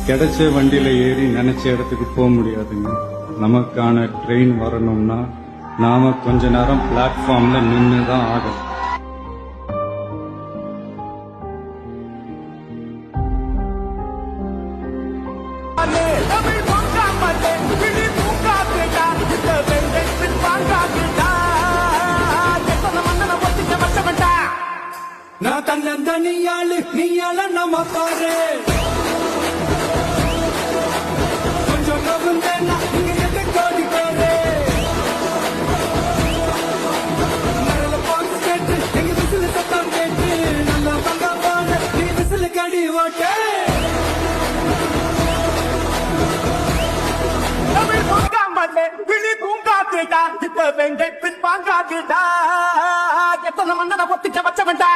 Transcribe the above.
கிடைச்ச வண்டியில ஏறி நினைச்ச இடத்துக்கு போக முடியாதுங்க. நமக்கான ட்ரெயின் வரணும்னா நாம கொஞ்ச நேரம் பிளாட்ஃபார்ம்ல நின்று தான் ஆகணும். நான் தன்னந்த நீயாளு நம்ம பாரு கொஞ்சம் நவுந்தேன்னா இங்க எது கோடி பேரு நல்ல பாட்டு கேட்டு எங்க விசிலு சத்தம் கேட்டு நல்லா பங்க போன நீ விசிலு கடி ஓட்டு இப்ப வெங்கை பின் பாங்காக்குடா எத்தனை மன்னனை ஒத்திக்க வச்சவன்டா